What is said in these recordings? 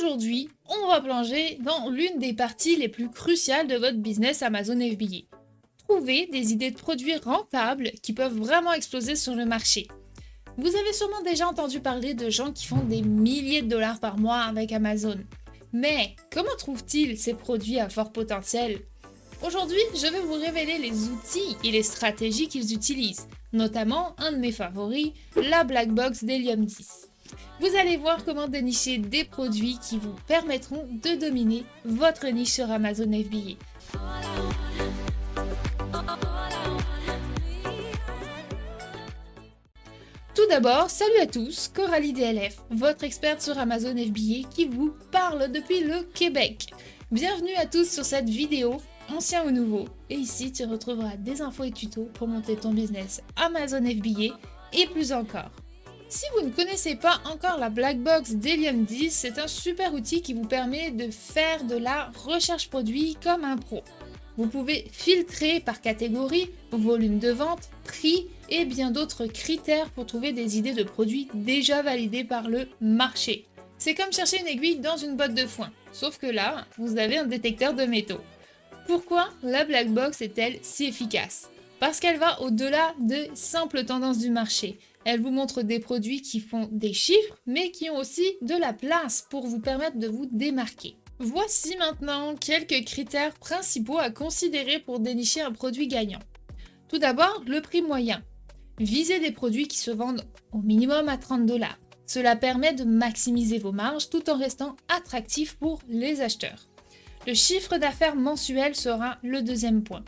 Aujourd'hui, on va plonger dans l'une des parties les plus cruciales de votre business Amazon FBA. Trouver des idées de produits rentables qui peuvent vraiment exploser sur le marché. Vous avez sûrement déjà entendu parler de gens qui font des milliers de dollars par mois avec Amazon. Mais comment trouvent-ils ces produits à fort potentiel? Aujourd'hui, je vais vous révéler les outils et les stratégies qu'ils utilisent, notamment un de mes favoris, la Black Box d'Helium 10. Vous allez voir comment dénicher des produits qui vous permettront de dominer votre niche sur Amazon FBA. Tout d'abord, salut à tous, Coralie DLF, votre experte sur Amazon FBA qui vous parle depuis le Québec. Bienvenue à tous sur cette vidéo, ancien ou nouveau, et ici tu retrouveras des infos et tutos pour monter ton business Amazon FBA et plus encore. Si vous ne connaissez pas encore la Black Box d'Helium 10, c'est un super outil qui vous permet de faire de la recherche produit comme un pro. Vous pouvez filtrer par catégorie, volume de vente, prix et bien d'autres critères pour trouver des idées de produits déjà validés par le marché. C'est comme chercher une aiguille dans une botte de foin, sauf que là, vous avez un détecteur de métaux. Pourquoi la Black Box est-elle si efficace? Parce qu'elle va au-delà des simples tendances du marché. Elle vous montre des produits qui font des chiffres, mais qui ont aussi de la place pour vous permettre de vous démarquer. Voici maintenant quelques critères principaux à considérer pour dénicher un produit gagnant. Tout d'abord, le prix moyen. Visez des produits qui se vendent au minimum à 30 $. Cela permet de maximiser vos marges tout en restant attractif pour les acheteurs. Le chiffre d'affaires mensuel sera le deuxième point.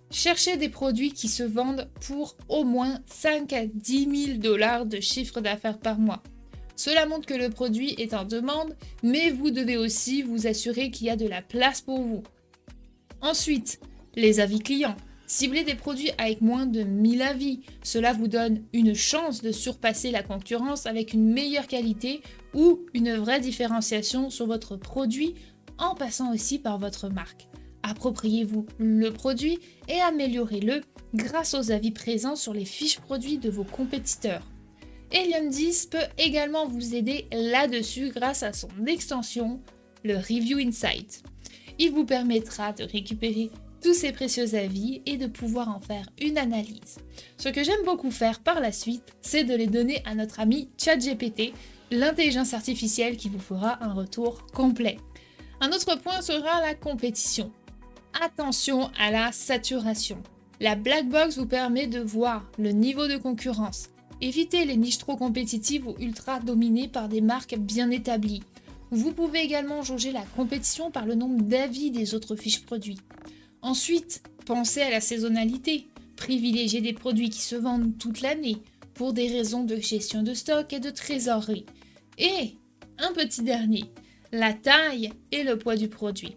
Cherchez des produits qui se vendent pour au moins 5 à 10 000 $ de chiffre d'affaires par mois. Cela montre que le produit est en demande, mais vous devez aussi vous assurer qu'il y a de la place pour vous. Ensuite, les avis clients. Ciblez des produits avec moins de 1000 avis. Cela vous donne une chance de surpasser la concurrence avec une meilleure qualité ou une vraie différenciation sur votre produit en passant aussi par votre marque. Appropriez-vous le produit et améliorez-le grâce aux avis présents sur les fiches produits de vos compétiteurs. Helium 10 peut également vous aider là-dessus grâce à son extension, le Review Insight. Il vous permettra de récupérer tous ces précieux avis et de pouvoir en faire une analyse. Ce que j'aime beaucoup faire par la suite, c'est de les donner à notre ami ChatGPT, l'intelligence artificielle qui vous fera un retour complet. Un autre point sera la compétition. Attention à la saturation. La Black Box vous permet de voir le niveau de concurrence. Évitez les niches trop compétitives ou ultra dominées par des marques bien établies. Vous pouvez également jauger la compétition par le nombre d'avis des autres fiches produits. Ensuite, pensez à la saisonnalité. Privilégiez des produits qui se vendent toute l'année pour des raisons de gestion de stock et de trésorerie. Et un petit dernier, la taille et le poids du produit.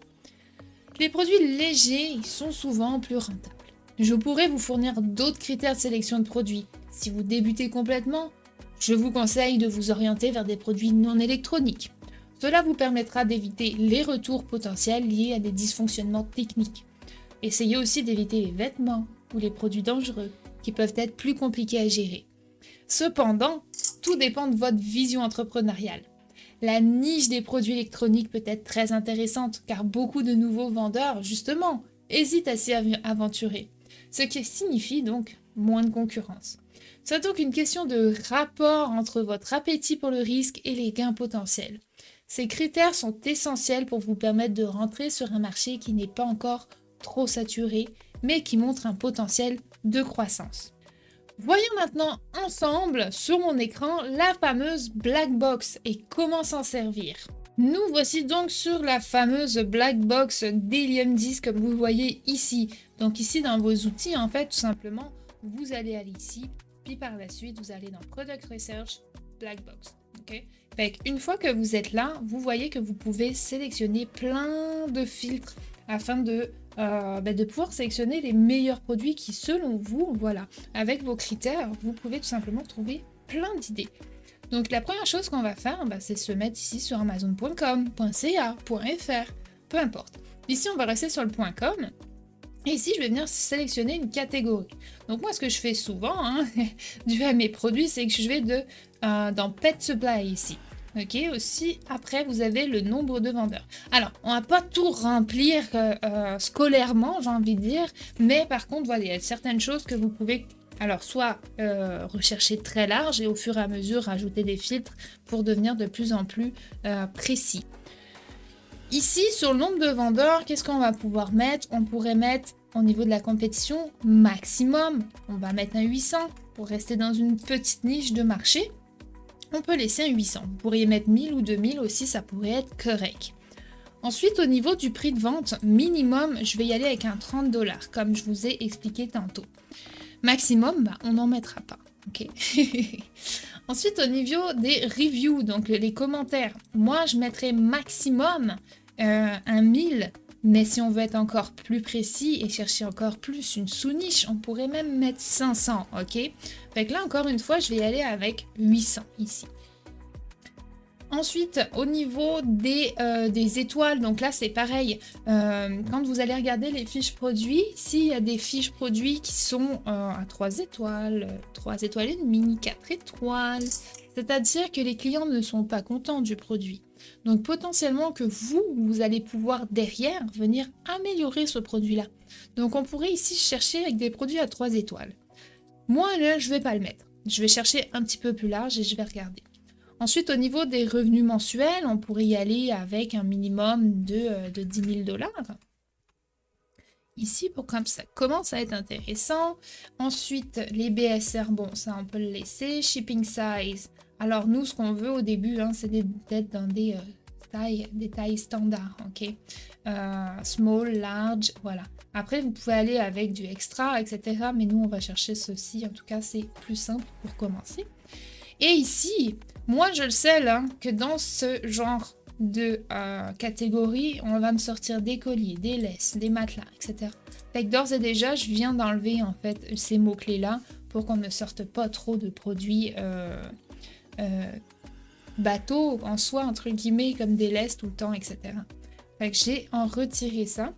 Les produits légers sont souvent plus rentables. Je pourrais vous fournir d'autres critères de sélection de produits. Si vous débutez complètement, je vous conseille de vous orienter vers des produits non électroniques. Cela vous permettra d'éviter les retours potentiels liés à des dysfonctionnements techniques. Essayez aussi d'éviter les vêtements ou les produits dangereux qui peuvent être plus compliqués à gérer. Cependant, tout dépend de votre vision entrepreneuriale. La niche des produits électroniques peut être très intéressante car beaucoup de nouveaux vendeurs, justement, hésitent à s'y aventurer, ce qui signifie donc moins de concurrence. C'est donc une question de rapport entre votre appétit pour le risque et les gains potentiels. Ces critères sont essentiels pour vous permettre de rentrer sur un marché qui n'est pas encore trop saturé, mais qui montre un potentiel de croissance. Voyons maintenant ensemble sur mon écran la fameuse Black Box et comment s'en servir. Nous voici donc sur la fameuse Black Box d'Helium 10 comme vous voyez ici. Donc ici dans vos outils en fait tout simplement vous allez aller ici puis par la suite vous allez dans Product Research Black Box. Okay? Une fois que vous êtes là, vous voyez que vous pouvez sélectionner plein de filtres afin de pouvoir sélectionner les meilleurs produits qui, selon vous, voilà, avec vos critères, vous pouvez tout simplement trouver plein d'idées. Donc la première chose qu'on va faire, c'est se mettre ici sur amazon.com, .ca, .fr, peu importe. Ici, on va rester sur le .com. Et ici, je vais venir sélectionner une catégorie. Donc moi, ce que je fais souvent, dû à mes produits, c'est que je vais dans Pet Supply ici. Ok, aussi, après, vous avez le nombre de vendeurs. Alors, on va pas tout remplir scolairement, j'ai envie de dire, mais par contre, voilà, il y a certaines choses que vous pouvez, alors, soit rechercher très large et au fur et à mesure rajouter des filtres pour devenir de plus en plus précis. Ici, sur le nombre de vendeurs, qu'est-ce qu'on va pouvoir mettre? On pourrait mettre, au niveau de la compétition, maximum. On va mettre un 800 pour rester dans une petite niche de marché. On peut laisser un 800. Vous pourriez mettre 1000 ou 2000 aussi, ça pourrait être correct. Ensuite, au niveau du prix de vente minimum, je vais y aller avec un 30 $, comme je vous ai expliqué tantôt. Maximum, bah, on n'en mettra pas. Ok. Ensuite, au niveau des reviews, donc les commentaires, moi, je mettrais maximum un 1000. Mais si on veut être encore plus précis et chercher encore plus une sous-niche, on pourrait même mettre 500, ok? Fait que là, encore une fois, je vais y aller avec 800 ici. Ensuite, au niveau des étoiles, donc là, c'est pareil. Quand vous allez regarder les fiches produits, s'il y a des fiches produits qui sont à 3 étoiles, 3 étoiles et demie, 4 étoiles, c'est-à-dire que les clients ne sont pas contents du produit. Donc potentiellement que vous allez pouvoir derrière venir améliorer ce produit-là. Donc on pourrait ici chercher avec des produits à 3 étoiles. Moi, là, je ne vais pas le mettre. Je vais chercher un petit peu plus large et je vais regarder. Ensuite, au niveau des revenus mensuels, on pourrait y aller avec un minimum de 10 000 $. Ici, pour comme ça commence à être intéressant. Ensuite, les BSR, bon, ça on peut le laisser. Shipping size. Alors nous, ce qu'on veut au début, hein, c'est d'être dans des tailles standards, ok. Small, large, voilà. Après, vous pouvez aller avec du extra, etc. Mais nous, on va chercher ceci. En tout cas, c'est plus simple pour commencer. Et ici, moi, je le sais là, que dans ce genre de catégorie, on va me sortir des colliers, des laisses, des matelas, etc. Fait que d'ores et déjà, je viens d'enlever en fait ces mots-clés là pour qu'on ne sorte pas trop de produits bateaux en soi, entre guillemets, comme des laisses tout le temps, etc. Fait que j'ai en retiré ça.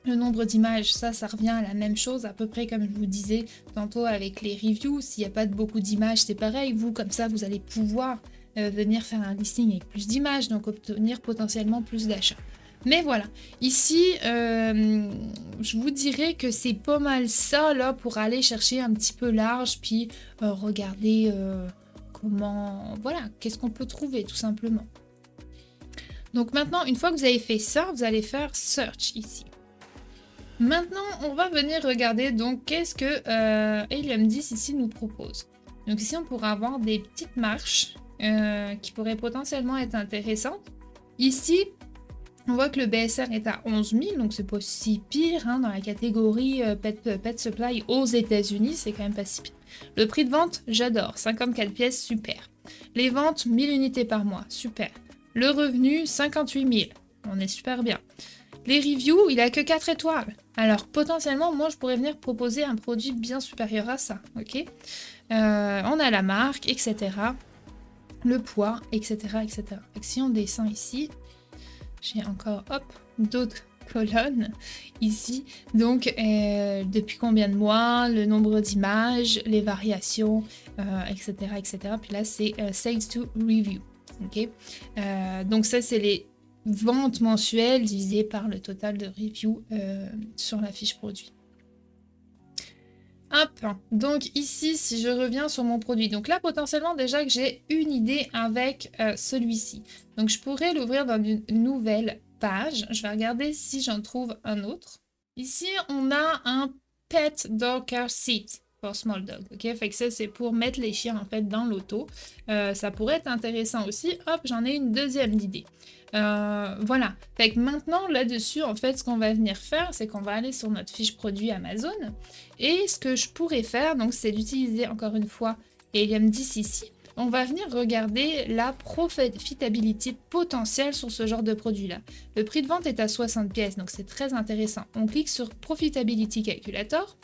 Le nombre d'images, ça revient à la même chose, à peu près comme je vous disais tantôt avec les reviews. S'il n'y a pas beaucoup d'images, c'est pareil. Vous, comme ça, vous allez pouvoir venir faire un listing avec plus d'images, donc obtenir potentiellement plus d'achats. Mais voilà, ici, je vous dirais que c'est pas mal ça, là, pour aller chercher un petit peu large, puis regarder comment... Voilà, qu'est-ce qu'on peut trouver, tout simplement. Donc maintenant, une fois que vous avez fait ça, vous allez faire Search ici. Maintenant, on va venir regarder donc qu'est-ce que Helium 10 ici nous propose. Donc ici, on pourra avoir des petites marches qui pourraient potentiellement être intéressantes. Ici, on voit que le BSR est à 11 000, donc c'est pas si pire hein, dans la catégorie Pet Supply aux États-Unis, c'est quand même pas si pire. Le prix de vente, j'adore, 54 pièces, super. Les ventes, 1000 unités par mois, super. Le revenu, 58 000, on est super bien. Les reviews, il a que 4 étoiles. Alors potentiellement, moi, je pourrais venir proposer un produit bien supérieur à ça, ok. On a la marque, etc. Le poids, etc. etc. Donc, si on descend ici, j'ai encore, hop, d'autres colonnes ici. Donc, depuis combien de mois, le nombre d'images, les variations, etc., etc. Puis là, c'est Sales to Review, ok. Donc ça, c'est les ventes mensuelles divisées par le total de reviews sur la fiche produit. Hop, donc ici, si je reviens sur mon produit, donc là, potentiellement, déjà que j'ai une idée avec celui-ci. Donc, je pourrais l'ouvrir dans une nouvelle page. Je vais regarder si j'en trouve un autre. Ici, on a un Pet Dog Car Seat for Small Dog, ok? Fait que ça, c'est pour mettre les chiens, en fait, dans l'auto. Ça pourrait être intéressant aussi. Hop, j'en ai une deuxième idée. Voilà, fait que maintenant là-dessus, en fait, ce qu'on va venir faire, c'est qu'on va aller sur notre fiche produit Amazon, et ce que je pourrais faire, donc, c'est d'utiliser encore une fois Helium 10 ici. On va venir regarder la profitability potentielle sur ce genre de produit-là. Le prix de vente est à 60 pièces, donc c'est très intéressant. On clique sur Profitability Calculator,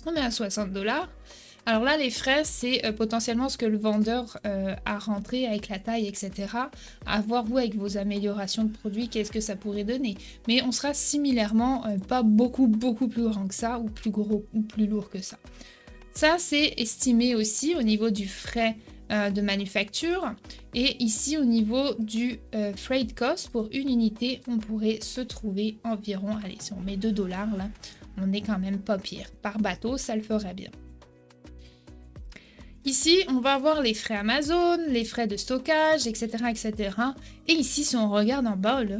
on est à 60 $. Alors là, les frais, c'est potentiellement ce que le vendeur a rentré avec la taille, etc. À voir vous, avec vos améliorations de produits, qu'est-ce que ça pourrait donner. Mais on sera similairement pas beaucoup plus grand que ça, ou plus gros, ou plus lourd que ça. Ça, c'est estimé aussi au niveau du frais de manufacture. Et ici, au niveau du freight cost, pour une unité, on pourrait se trouver environ, allez, si on met 2 $, là, on n'est quand même pas pire. Par bateau, ça le ferait bien. Ici, on va avoir les frais Amazon, les frais de stockage, etc., etc. Et ici, si on regarde en bas, là,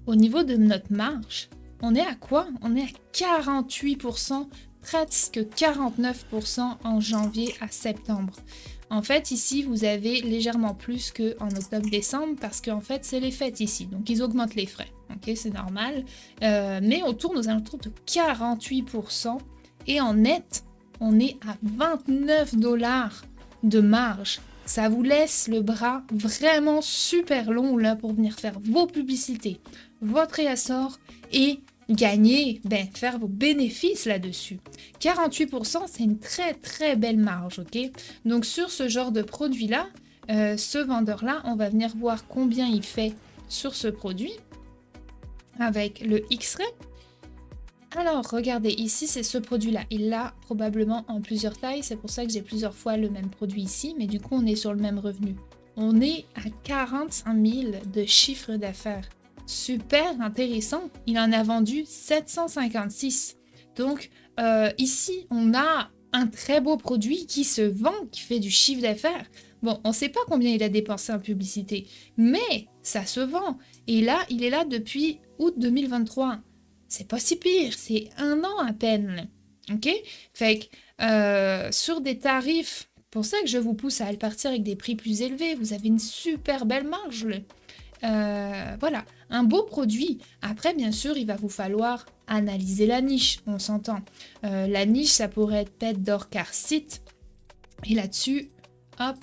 au niveau de notre marge, on est à quoi? On est à 48%, presque 49% en janvier à septembre. En fait, ici, vous avez légèrement plus qu'en octobre-décembre parce qu'en fait, c'est les fêtes ici. Donc, ils augmentent les frais. Ok, c'est normal. Mais on tourne aux alentours de 48%. Et en net, on est à 29 $ de marge. Ça vous laisse le bras vraiment super long là pour venir faire vos publicités, votre réassort et gagner, faire vos bénéfices là-dessus. 48%, c'est une très très belle marge, ok? Donc sur ce genre de produit-là, ce vendeur-là, on va venir voir combien il fait sur ce produit avec le X-Ray. Alors, regardez, ici, c'est ce produit-là. Il l'a probablement en plusieurs tailles. C'est pour ça que j'ai plusieurs fois le même produit ici. Mais du coup, on est sur le même revenu. On est à 45 000 de chiffre d'affaires. Super intéressant. Il en a vendu 756. Donc, ici, on a un très beau produit qui se vend, qui fait du chiffre d'affaires. Bon, on ne sait pas combien il a dépensé en publicité. Mais ça se vend. Et là, il est là depuis août 2023. C'est pas si pire, c'est 1 an à peine. Ok? Fait que sur des tarifs, pour ça que je vous pousse à partir avec des prix plus élevés, vous avez une super belle marge. Voilà, un beau produit. Après, bien sûr, il va vous falloir analyser la niche, on s'entend. La niche, ça pourrait être pet d'or car site. Et là-dessus, hop,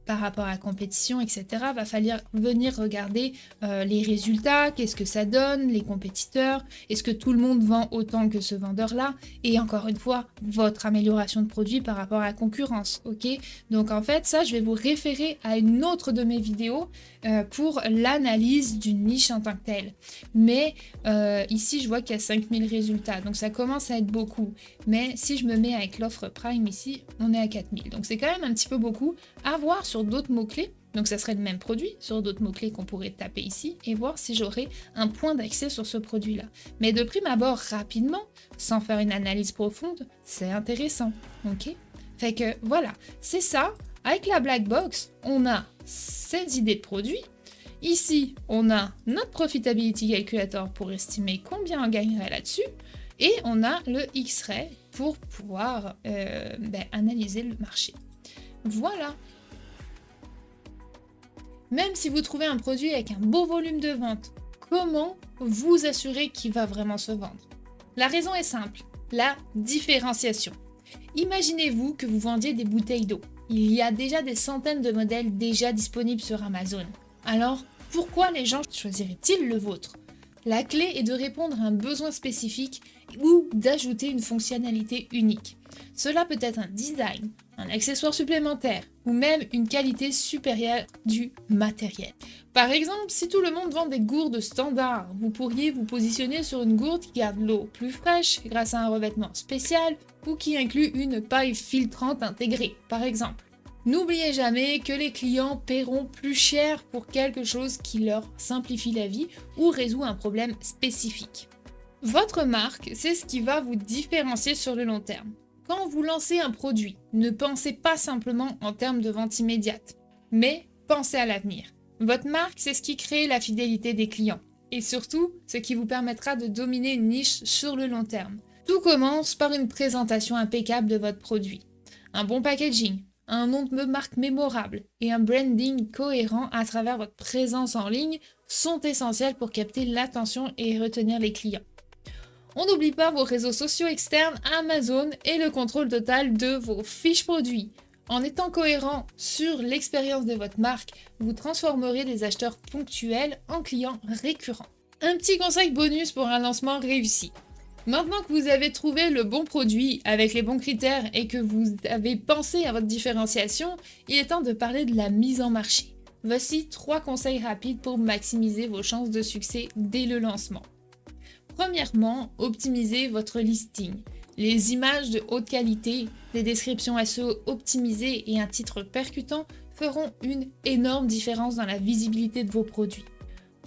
par rapport à la compétition, etc., va falloir venir regarder les résultats, qu'est-ce que ça donne, les compétiteurs, est-ce que tout le monde vend autant que ce vendeur-là, et encore une fois, votre amélioration de produit par rapport à la concurrence, ok? Donc en fait, ça, je vais vous référer à une autre de mes vidéos pour l'analyse d'une niche en tant que telle. Mais ici, je vois qu'il y a 5000 résultats, donc ça commence à être beaucoup. Mais si je me mets avec l'offre Prime ici, on est à 4000. Donc c'est quand même un petit peu beaucoup à voir sur d'autres mots-clés. Donc ça serait le même produit sur d'autres mots-clés qu'on pourrait taper ici et voir si j'aurais un point d'accès sur ce produit-là. Mais de prime abord, rapidement, sans faire une analyse profonde, c'est intéressant. Ok? Fait que voilà, c'est ça. Avec la black box, on a ces idées de produits. Ici, on a notre Profitability Calculator pour estimer combien on gagnerait là-dessus. Et on a le X-Ray pour pouvoir analyser le marché. Voilà. Même si vous trouvez un produit avec un beau volume de vente, comment vous assurer qu'il va vraiment se vendre? La raison est simple, la différenciation. Imaginez-vous que vous vendiez des bouteilles d'eau. Il y a déjà des centaines de modèles déjà disponibles sur Amazon. Alors, pourquoi les gens choisiraient-ils le vôtre? La clé est de répondre à un besoin spécifique ou d'ajouter une fonctionnalité unique. Cela peut être un design, un accessoire supplémentaire ou même une qualité supérieure du matériel. Par exemple, si tout le monde vend des gourdes standards, vous pourriez vous positionner sur une gourde qui garde l'eau plus fraîche grâce à un revêtement spécial ou qui inclut une paille filtrante intégrée, par exemple. N'oubliez jamais que les clients paieront plus cher pour quelque chose qui leur simplifie la vie ou résout un problème spécifique. Votre marque, c'est ce qui va vous différencier sur le long terme. Quand vous lancez un produit, ne pensez pas simplement en termes de vente immédiate, mais pensez à l'avenir. Votre marque, c'est ce qui crée la fidélité des clients et surtout ce qui vous permettra de dominer une niche sur le long terme. Tout commence par une présentation impeccable de votre produit, un bon packaging, un nom de marque mémorable et un branding cohérent à travers votre présence en ligne sont essentiels pour capter l'attention et retenir les clients. On n'oublie pas vos réseaux sociaux externes, Amazon et le contrôle total de vos fiches produits. En étant cohérent sur l'expérience de votre marque, vous transformerez des acheteurs ponctuels en clients récurrents. Un petit conseil bonus pour un lancement réussi. Maintenant que vous avez trouvé le bon produit avec les bons critères et que vous avez pensé à votre différenciation, il est temps de parler de la mise en marché. Voici 3 conseils rapides pour maximiser vos chances de succès dès le lancement. Premièrement, optimisez votre listing. Les images de haute qualité, des descriptions SEO optimisées et un titre percutant feront une énorme différence dans la visibilité de vos produits.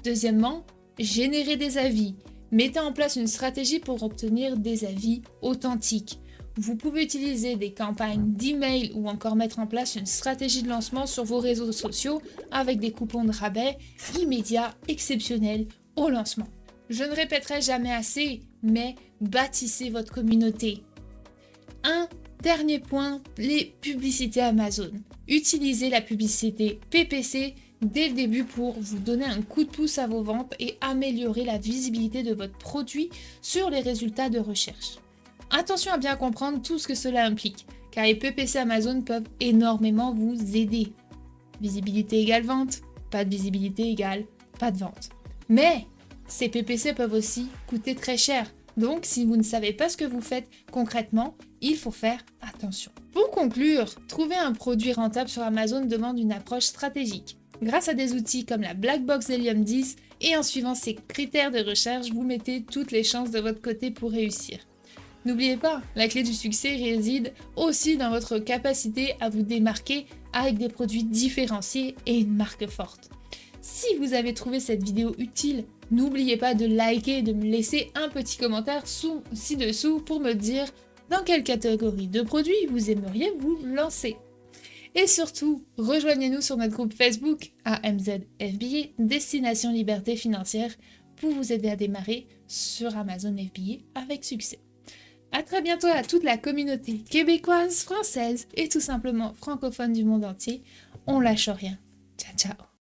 Deuxièmement, générer des avis. Mettez en place une stratégie pour obtenir des avis authentiques. Vous pouvez utiliser des campagnes d'email ou encore mettre en place une stratégie de lancement sur vos réseaux sociaux avec des coupons de rabais immédiats exceptionnels au lancement. Je ne répéterai jamais assez, mais bâtissez votre communauté. Un dernier point, les publicités Amazon. Utilisez la publicité PPC dès le début pour vous donner un coup de pouce à vos ventes et améliorer la visibilité de votre produit sur les résultats de recherche. Attention à bien comprendre tout ce que cela implique, car les PPC Amazon peuvent énormément vous aider. Visibilité égale vente, pas de visibilité égale pas de vente. Mais ces PPC peuvent aussi coûter très cher, donc si vous ne savez pas ce que vous faites concrètement, il faut faire attention. Pour conclure, trouver un produit rentable sur Amazon demande une approche stratégique. Grâce à des outils comme la Black Box d'Helium 10 et en suivant ces critères de recherche, vous mettez toutes les chances de votre côté pour réussir. N'oubliez pas, la clé du succès réside aussi dans votre capacité à vous démarquer avec des produits différenciés et une marque forte. Si vous avez trouvé cette vidéo utile, n'oubliez pas de liker et de me laisser un petit commentaire ci-dessous pour me dire dans quelle catégorie de produits vous aimeriez vous lancer. Et surtout, rejoignez-nous sur notre groupe Facebook AMZ FBA Destination Liberté Financière pour vous aider à démarrer sur Amazon FBA avec succès. À très bientôt à toute la communauté québécoise, française et tout simplement francophone du monde entier. On lâche rien. Ciao ciao.